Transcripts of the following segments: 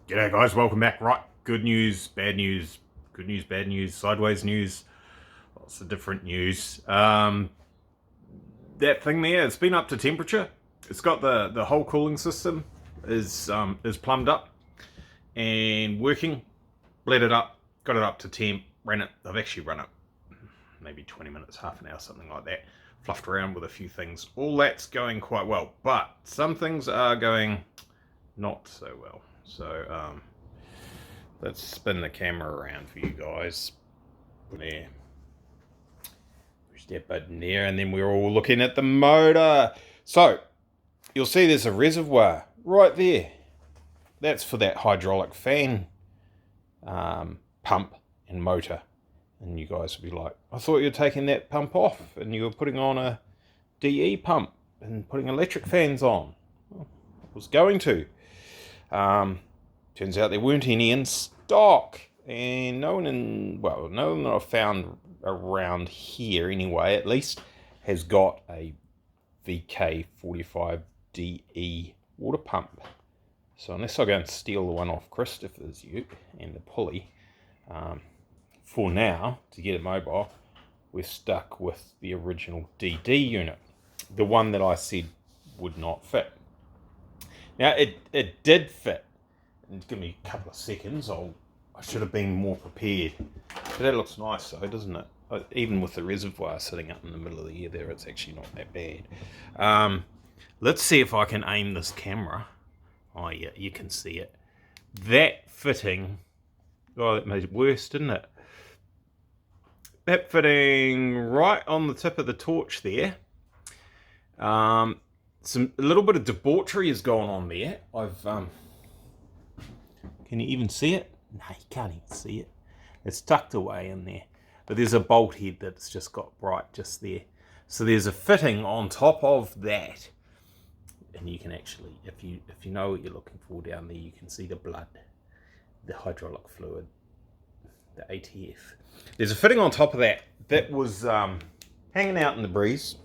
G'day guys, welcome back. Right, good news, bad news, good news, bad news, sideways news, lots of different news. That thing there, it's been up to temperature. It's got the whole cooling system is plumbed up and working. Bled it up, got it up to temp, ran it. I've actually run it maybe 20 minutes, half an hour, something like that. Fluffed around with a few things. All that's going quite well, but some things are going not so well. So let's spin the camera around for you guys. There. Push that button there, and then we're all looking at the motor. So you'll see there's a reservoir right there. That's for that hydraulic fan pump and motor. And you guys will be like, I thought you were taking that pump off and you were putting on a DE pump and putting electric fans on. Well, I was going to. Turns out there weren't any in stock, and no one that I've found around here anyway, at least, has got a VK45 DE water pump. So unless I go and steal the one off Christopher's ute and the pulley, for now, to get it mobile, we're stuck with the original DD unit, the one that I said would not fit. Now it did fit. And give me a couple of seconds. I should have been more prepared. But that looks nice though, doesn't it? Even with the reservoir sitting up in the middle of the air there, it's actually not that bad. Let's see if I can aim this camera. Oh yeah, you can see it. That fitting, oh, that made it worse, didn't it? That fitting right on the tip of the torch there. A little bit of debauchery has gone on there. Can you even see it? No, you can't even see it. It's tucked away in there. But there's a bolt head that's just got right just there. So there's a fitting on top of that. And you can actually, if you know what you're looking for down there, you can see the blood, the hydraulic fluid, the ATF. There's a fitting on top of that that was hanging out in the breeze.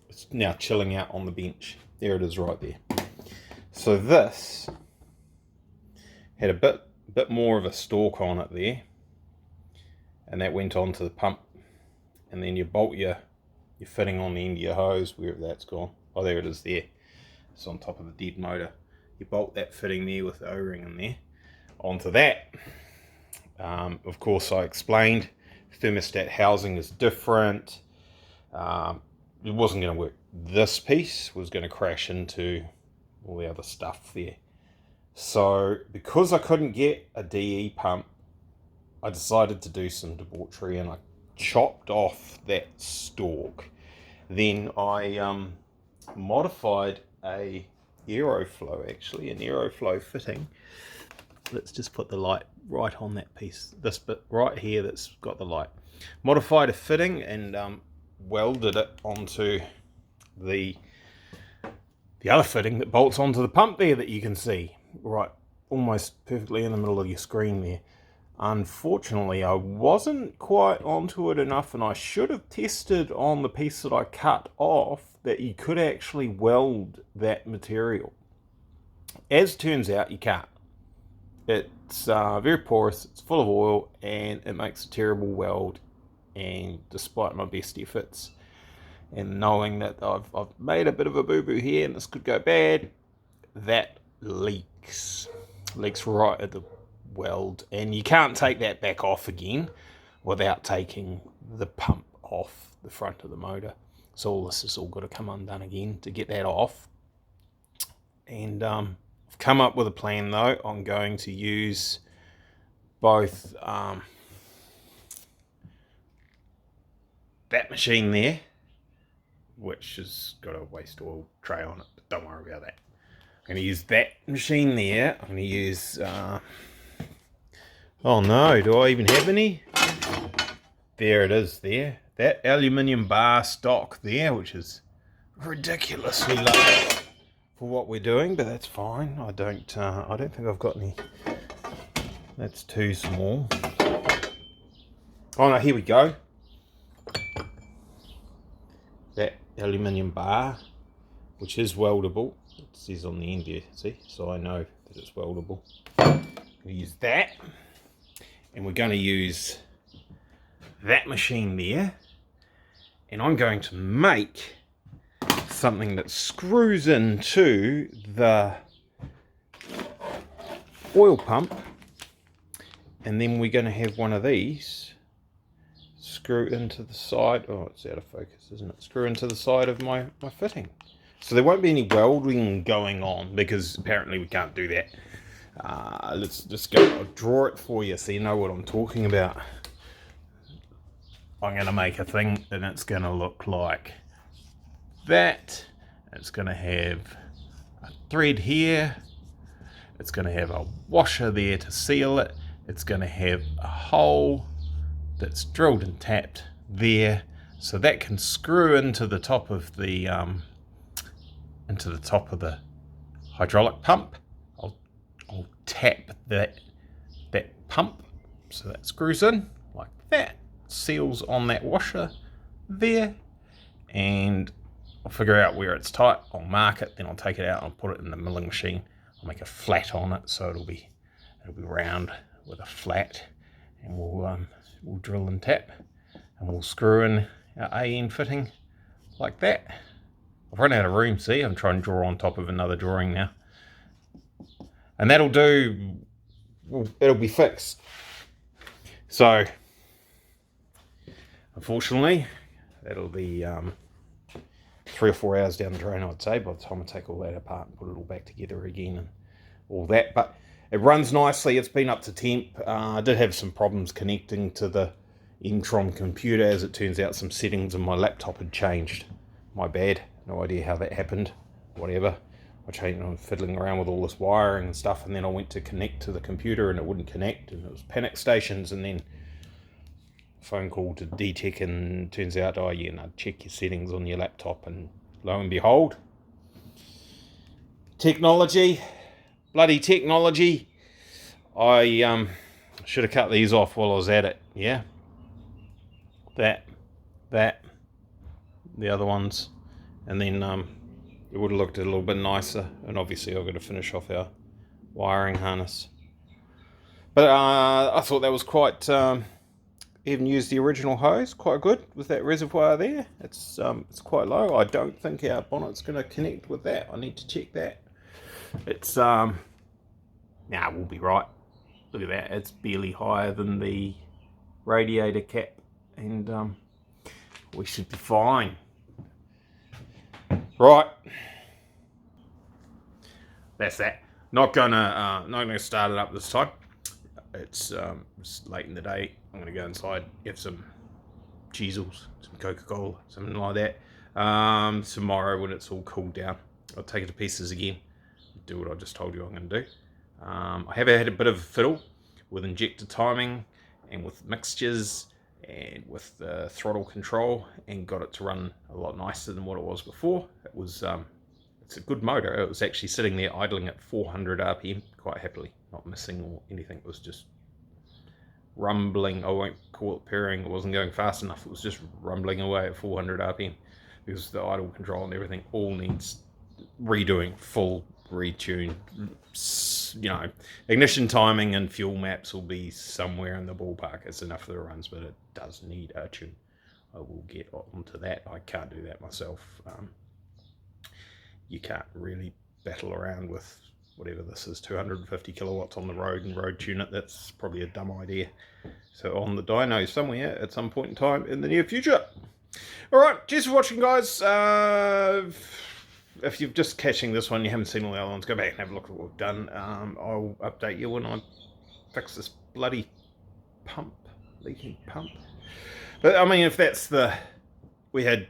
It's now chilling out on the bench. There it is right there. So this had a bit more of a stalk on it there, and that went onto the pump, and then you bolt your fitting on the end of your hose, wherever that's gone. Oh, there it is there. It's on top of the dead motor. You bolt that fitting there with the O-ring in there onto that. Of course, I explained thermostat housing is different. It wasn't going to work. This piece was going to crash into all the other stuff there. So because I couldn't get a DE pump, I decided to do some debauchery and I chopped off that stalk. Then I modified an Aeroflow fitting. Let's just put the light right on that piece, this bit right here that's got the light. Modified a fitting and welded it onto the other fitting that bolts onto the pump there that you can see right almost perfectly in the middle of your screen there. Unfortunately, I wasn't quite onto it enough, and I should have tested on the piece that I cut off that you could actually weld that material. As turns out, you can't. It's very porous, it's full of oil, and it makes a terrible weld. And despite my best efforts, and knowing that I've made a bit of a boo-boo here and this could go bad, that leaks right at the weld, and you can't take that back off again without taking the pump off the front of the motor. So all this has all got to come undone again to get that off. And I've come up with a plan though. I'm going to use both that machine there, which has got a waste oil tray on it, but don't worry about that. I'm going to use that machine there. I'm going to use oh no, do I even have any? There it is there. That aluminium bar stock there, which is ridiculously low for what we're doing, but that's fine. I don't think I've got any. That's too small. Oh no, here we go. That aluminium bar, which is weldable, It says on the end there, see? So I know that it's weldable. We use that, and we're going to use that machine there, and I'm going to make something that screws into the oil pump, and then we're going to have one of these screw into the side. Oh, it's out of focus, isn't it? Screw into the side of my fitting. So there won't be any welding going on, because apparently we can't do that. Let's just go, I'll draw it for you so you know what I'm talking about. I'm going to make a thing, and it's going to look like that. It's going to have a thread here. It's going to have a washer there to seal it. It's going to have a hole that's drilled and tapped there, so that can screw into the top of the hydraulic pump. I'll tap that pump so that screws in like that, seals on that washer there, and I'll figure out where it's tight. I'll mark it, then I'll take it out and I'll put it in the milling machine. I'll make a flat on it so it'll be round with a flat, and we'll drill and tap, and we'll screw in our AN fitting like that. I've run out of room, see? I'm trying to draw on top of another drawing now. And that'll do, it'll be fixed. So, unfortunately, that'll be 3 or 4 hours down the drain, I'd say, by the time I take all that apart and put it all back together again and all that. But it runs nicely. It's been up to temp. I did have some problems connecting to the Entron computer. As it turns out, some settings on my laptop had changed. My bad. No idea how that happened. Whatever. I'm fiddling around with all this wiring and stuff, and then I went to connect to the computer and it wouldn't connect, and it was panic stations, and then phone call to DTech, and turns out, oh yeah, no, check your settings on your laptop, and lo and behold, technology, bloody technology. I should have cut these off while I was at it, yeah. That, the other ones, and then it would have looked a little bit nicer, and obviously I've got to finish off our wiring harness. But I thought that was quite, even used the original hose quite good with that reservoir there. It's quite low. I don't think our bonnet's going to connect with that. I need to check that. It's nah, we'll be right. Look at that, it's barely higher than the radiator cap, and we should be fine. Right, that's that. Not gonna start it up this time. It's late in the day. I'm gonna go inside, have some cheezels, some Coca-Cola, something like that. Tomorrow, when it's all cooled down, I'll take it to pieces again, do what I just told you I'm gonna do. I have had a bit of a fiddle with injector timing and with mixtures and with the throttle control, and got it to run a lot nicer than what it was before. It was it's a good motor. It was actually sitting there idling at 400 RPM quite happily, not missing or anything. It was just rumbling. I won't call it purring. It wasn't going fast enough. It was just rumbling away at 400 RPM because the idle control and everything all needs redoing, full retune. You know, ignition timing and fuel maps will be somewhere in the ballpark. It's enough that it runs, but it does need a tune. I will get onto that. I can't do that myself. You can't really battle around with whatever this is, 250 kilowatts on the road and road tune it. That's probably a dumb idea. So on the dyno somewhere at some point in time in the near future. Alright, cheers for watching, guys. If you're just catching this one, you haven't seen all the other ones, go back and have a look at what we've done. I'll update you when I fix this bloody pump, leaking pump. But I mean, if that's we had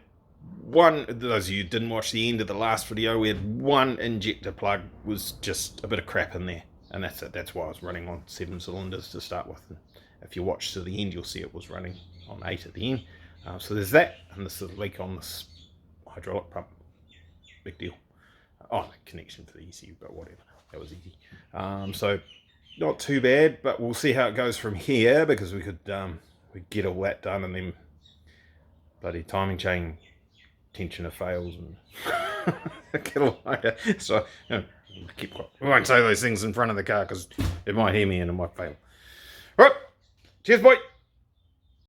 one, those of you who didn't watch the end of the last video, we had one injector plug, was just a bit of crap in there. And that's it. That's why I was running on 7 cylinders to start with. And if you watch to the end, you'll see it was running on 8 at the end. So there's that, and this is a leak on this hydraulic pump. Big deal. Oh, the connection for the ECU, but whatever. That was easy. So not too bad, but we'll see how it goes from here, because we could get all that done, and then bloody timing chain tensioner fails, and kilometre. So we won't say those things in front of the car because it might hear me and it might fail. Right, cheers, boy.